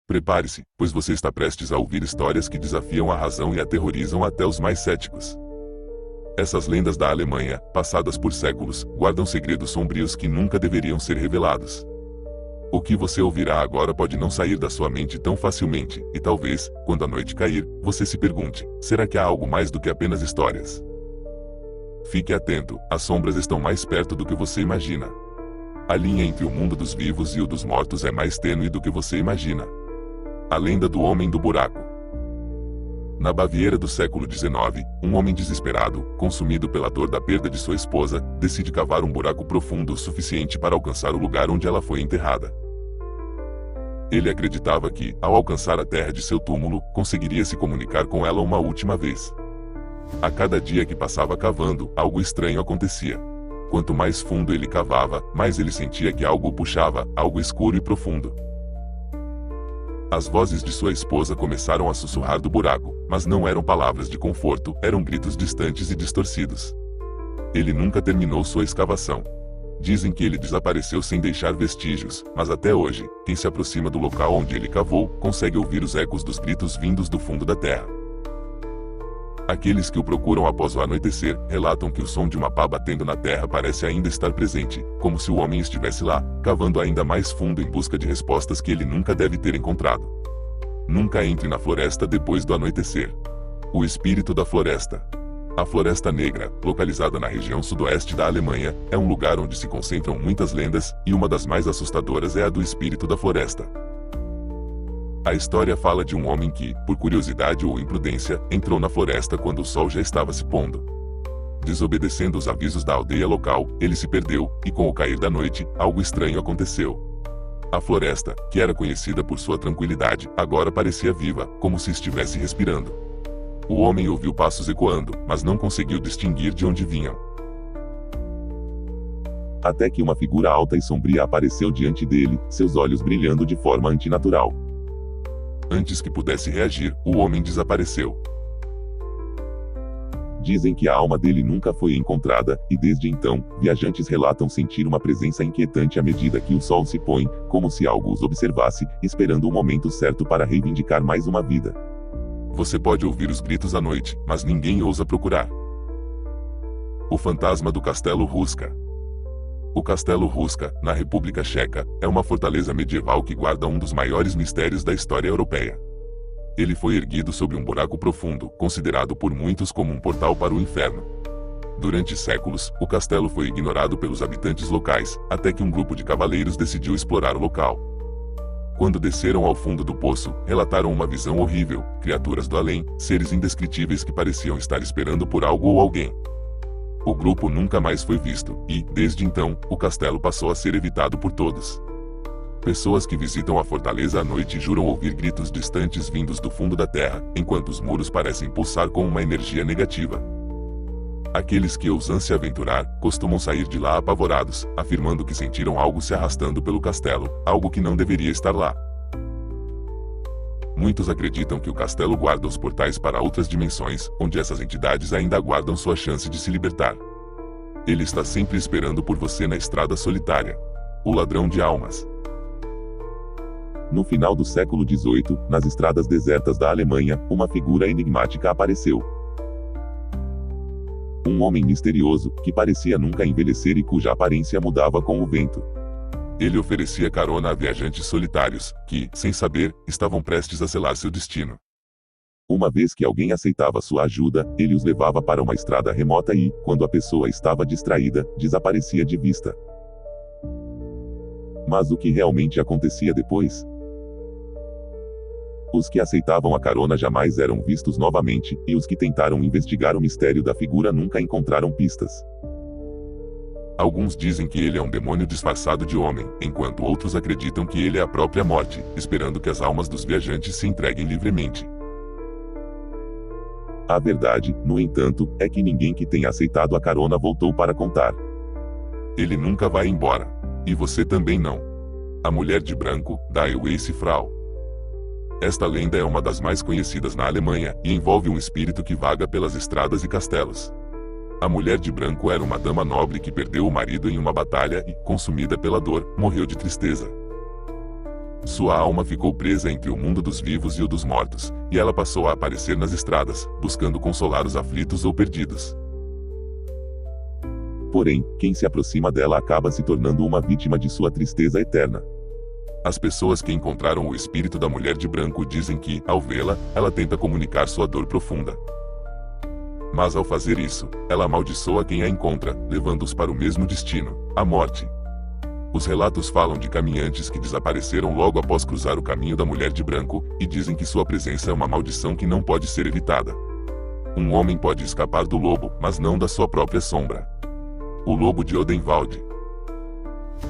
Prepare-se, pois você está prestes a ouvir histórias que desafiam a razão e aterrorizam até os mais céticos. Essas lendas da Alemanha, passadas por séculos, guardam segredos sombrios que nunca deveriam ser revelados. O que você ouvirá agora pode não sair da sua mente tão facilmente, e talvez, quando a noite cair, você se pergunte: será que há algo mais do que apenas histórias? Fique atento, as sombras estão mais perto do que você imagina. A linha entre o mundo dos vivos e o dos mortos é mais tênue do que você imagina. A lenda do homem do buraco. Na Baviera do século XIX, um homem desesperado, consumido pela dor da perda de sua esposa, decide cavar um buraco profundo o suficiente para alcançar o lugar onde ela foi enterrada. Ele acreditava que, ao alcançar a terra de seu túmulo, conseguiria se comunicar com ela uma última vez. A cada dia que passava cavando, algo estranho acontecia. Quanto mais fundo ele cavava, mais ele sentia que algo o puxava, algo escuro e profundo. As vozes de sua esposa começaram a sussurrar do buraco, mas não eram palavras de conforto, eram gritos distantes e distorcidos. Ele nunca terminou sua escavação. Dizem que ele desapareceu sem deixar vestígios, mas até hoje, quem se aproxima do local onde ele cavou, consegue ouvir os ecos dos gritos vindos do fundo da terra. Aqueles que o procuram após o anoitecer, relatam que o som de uma pá batendo na terra parece ainda estar presente, como se o homem estivesse lá, cavando ainda mais fundo em busca de respostas que ele nunca deve ter encontrado. Nunca entre na floresta depois do anoitecer. O espírito da floresta. A Floresta Negra, localizada na região sudoeste da Alemanha, é um lugar onde se concentram muitas lendas, e uma das mais assustadoras é a do espírito da floresta. A história fala de um homem que, por curiosidade ou imprudência, entrou na floresta quando o sol já estava se pondo. Desobedecendo os avisos da aldeia local, ele se perdeu, e com o cair da noite, algo estranho aconteceu. A floresta, que era conhecida por sua tranquilidade, agora parecia viva, como se estivesse respirando. O homem ouviu passos ecoando, mas não conseguiu distinguir de onde vinham. Até que uma figura alta e sombria apareceu diante dele, seus olhos brilhando de forma antinatural. Antes que pudesse reagir, o homem desapareceu. Dizem que a alma dele nunca foi encontrada, e desde então, viajantes relatam sentir uma presença inquietante à medida que o sol se põe, como se algo os observasse, esperando o momento certo para reivindicar mais uma vida. Você pode ouvir os gritos à noite, mas ninguém ousa procurar. O fantasma do Castelo Ruska. O Castelo Ruska, na República Checa, é uma fortaleza medieval que guarda um dos maiores mistérios da história europeia. Ele foi erguido sobre um buraco profundo, considerado por muitos como um portal para o inferno. Durante séculos, o castelo foi ignorado pelos habitantes locais, até que um grupo de cavaleiros decidiu explorar o local. Quando desceram ao fundo do poço, relataram uma visão horrível, criaturas do além, seres indescritíveis que pareciam estar esperando por algo ou alguém. O grupo nunca mais foi visto, e, desde então, o castelo passou a ser evitado por todos. Pessoas que visitam a fortaleza à noite juram ouvir gritos distantes vindos do fundo da terra, enquanto os muros parecem pulsar com uma energia negativa. Aqueles que ousam se aventurar, costumam sair de lá apavorados, afirmando que sentiram algo se arrastando pelo castelo, algo que não deveria estar lá. Muitos acreditam que o castelo guarda os portais para outras dimensões, onde essas entidades ainda aguardam sua chance de se libertar. Ele está sempre esperando por você na estrada solitária. O ladrão de almas. No final do século XVIII, nas estradas desertas da Alemanha, uma figura enigmática apareceu. Um homem misterioso, que parecia nunca envelhecer e cuja aparência mudava com o vento. Ele oferecia carona a viajantes solitários, que, sem saber, estavam prestes a selar seu destino. Uma vez que alguém aceitava sua ajuda, ele os levava para uma estrada remota e, quando a pessoa estava distraída, desaparecia de vista. Mas o que realmente acontecia depois? Os que aceitavam a carona jamais eram vistos novamente, e os que tentaram investigar o mistério da figura nunca encontraram pistas. Alguns dizem que ele é um demônio disfarçado de homem, enquanto outros acreditam que ele é a própria morte, esperando que as almas dos viajantes se entreguem livremente. A verdade, no entanto, é que ninguém que tenha aceitado a carona voltou para contar. Ele nunca vai embora. E você também não. A mulher de branco, da Weiße Frau. Esta lenda é uma das mais conhecidas na Alemanha, e envolve um espírito que vaga pelas estradas e castelos. A mulher de branco era uma dama nobre que perdeu o marido em uma batalha e, consumida pela dor, morreu de tristeza. Sua alma ficou presa entre o mundo dos vivos e o dos mortos, e ela passou a aparecer nas estradas, buscando consolar os aflitos ou perdidos. Porém, quem se aproxima dela acaba se tornando uma vítima de sua tristeza eterna. As pessoas que encontraram o espírito da mulher de branco dizem que, ao vê-la, ela tenta comunicar sua dor profunda. Mas ao fazer isso, ela amaldiçoa quem a encontra, levando-os para o mesmo destino, a morte. Os relatos falam de caminhantes que desapareceram logo após cruzar o caminho da mulher de branco, e dizem que sua presença é uma maldição que não pode ser evitada. Um homem pode escapar do lobo, mas não da sua própria sombra. O lobo de Odenwald.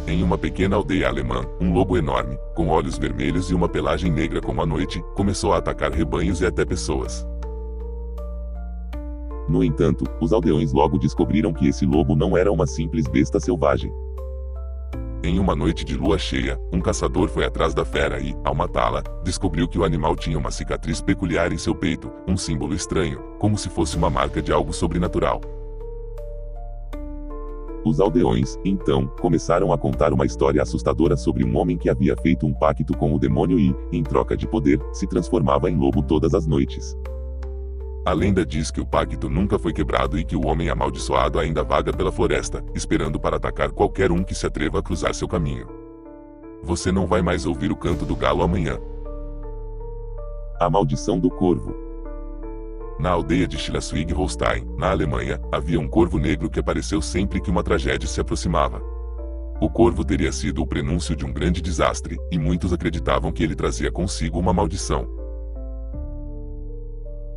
Em uma pequena aldeia alemã, um lobo enorme, com olhos vermelhos e uma pelagem negra como a noite, começou a atacar rebanhos e até pessoas. No entanto, os aldeões logo descobriram que esse lobo não era uma simples besta selvagem. Em uma noite de lua cheia, um caçador foi atrás da fera e, ao matá-la, descobriu que o animal tinha uma cicatriz peculiar em seu peito, um símbolo estranho, como se fosse uma marca de algo sobrenatural. Os aldeões, então, começaram a contar uma história assustadora sobre um homem que havia feito um pacto com o demônio e, em troca de poder, se transformava em lobo todas as noites. A lenda diz que o pacto nunca foi quebrado e que o homem amaldiçoado ainda vaga pela floresta, esperando para atacar qualquer um que se atreva a cruzar seu caminho. Você não vai mais ouvir o canto do galo amanhã. A maldição do corvo. Na aldeia de Schleswig-Holstein, na Alemanha, havia um corvo negro que apareceu sempre que uma tragédia se aproximava. O corvo teria sido o prenúncio de um grande desastre, e muitos acreditavam que ele trazia consigo uma maldição.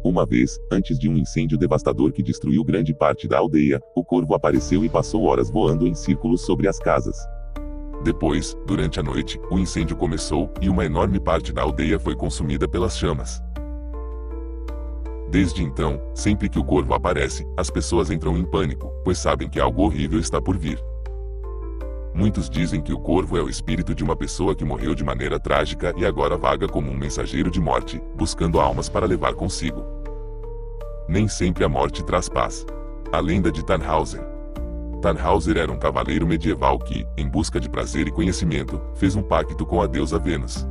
Uma vez, antes de um incêndio devastador que destruiu grande parte da aldeia, o corvo apareceu e passou horas voando em círculos sobre as casas. Depois, durante a noite, o incêndio começou, e uma enorme parte da aldeia foi consumida pelas chamas. Desde então, sempre que o corvo aparece, as pessoas entram em pânico, pois sabem que algo horrível está por vir. Muitos dizem que o corvo é o espírito de uma pessoa que morreu de maneira trágica e agora vaga como um mensageiro de morte, buscando almas para levar consigo. Nem sempre a morte traz paz. A lenda de Tannhauser. Tannhauser era um cavaleiro medieval que, em busca de prazer e conhecimento, fez um pacto com a deusa Vênus.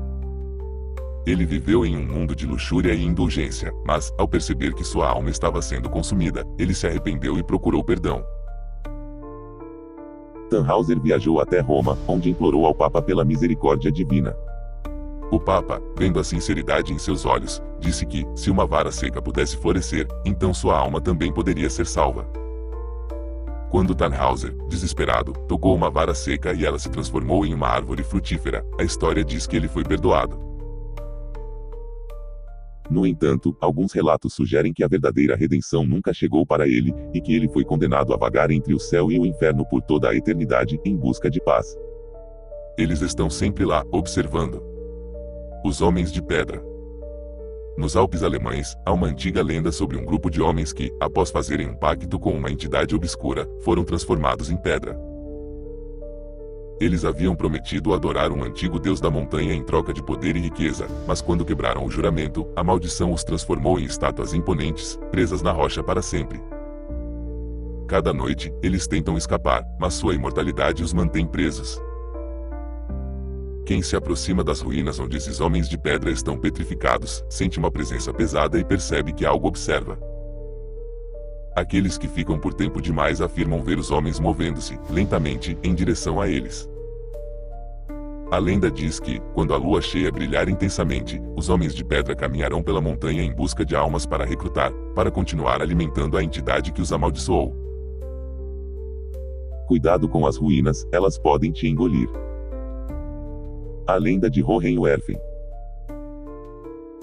Ele viveu em um mundo de luxúria e indulgência, mas, ao perceber que sua alma estava sendo consumida, ele se arrependeu e procurou perdão. Tannhauser viajou até Roma, onde implorou ao Papa pela misericórdia divina. O Papa, vendo a sinceridade em seus olhos, disse que, se uma vara seca pudesse florescer, então sua alma também poderia ser salva. Quando Tannhauser, desesperado, tocou uma vara seca e ela se transformou em uma árvore frutífera, a história diz que ele foi perdoado. No entanto, alguns relatos sugerem que a verdadeira redenção nunca chegou para ele, e que ele foi condenado a vagar entre o céu e o inferno por toda a eternidade, em busca de paz. Eles estão sempre lá, observando. Os Homens de Pedra. Nos Alpes alemães, há uma antiga lenda sobre um grupo de homens que, após fazerem um pacto com uma entidade obscura, foram transformados em pedra. Eles haviam prometido adorar um antigo deus da montanha em troca de poder e riqueza, mas quando quebraram o juramento, a maldição os transformou em estátuas imponentes, presas na rocha para sempre. Cada noite, eles tentam escapar, mas sua imortalidade os mantém presos. Quem se aproxima das ruínas onde esses homens de pedra estão petrificados, sente uma presença pesada e percebe que algo observa. Aqueles que ficam por tempo demais afirmam ver os homens movendo-se, lentamente, em direção a eles. A lenda diz que, quando a lua cheia brilhar intensamente, os homens de pedra caminharão pela montanha em busca de almas para recrutar, para continuar alimentando a entidade que os amaldiçoou. Cuidado com as ruínas, elas podem te engolir. A lenda de Hohenwerfen.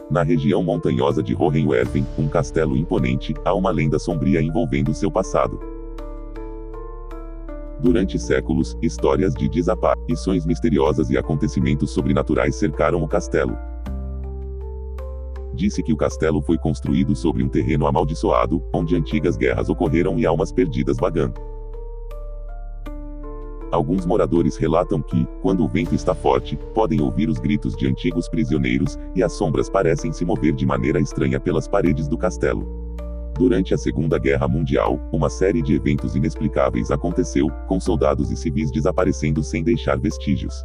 Na região montanhosa de Hohenwerfen, um castelo imponente, há uma lenda sombria envolvendo seu passado. Durante séculos, histórias de desaparições misteriosas e acontecimentos sobrenaturais cercaram o castelo. Disse que o castelo foi construído sobre um terreno amaldiçoado, onde antigas guerras ocorreram e almas perdidas vagando. Alguns moradores relatam que, quando o vento está forte, podem ouvir os gritos de antigos prisioneiros, e as sombras parecem se mover de maneira estranha pelas paredes do castelo. Durante a Segunda Guerra Mundial, uma série de eventos inexplicáveis aconteceu, com soldados e civis desaparecendo sem deixar vestígios.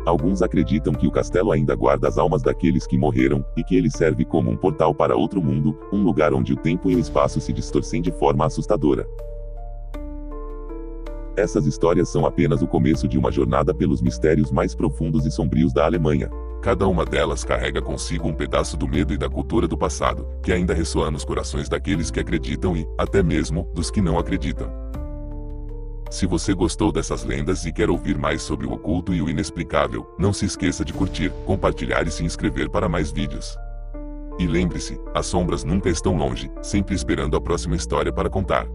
Alguns acreditam que o castelo ainda guarda as almas daqueles que morreram, e que ele serve como um portal para outro mundo, um lugar onde o tempo e o espaço se distorcem de forma assustadora. Essas histórias são apenas o começo de uma jornada pelos mistérios mais profundos e sombrios da Alemanha. Cada uma delas carrega consigo um pedaço do medo e da cultura do passado, que ainda ressoa nos corações daqueles que acreditam e, até mesmo, dos que não acreditam. Se você gostou dessas lendas e quer ouvir mais sobre o oculto e o inexplicável, não se esqueça de curtir, compartilhar e se inscrever para mais vídeos. E lembre-se, as sombras nunca estão longe, sempre esperando a próxima história para contar.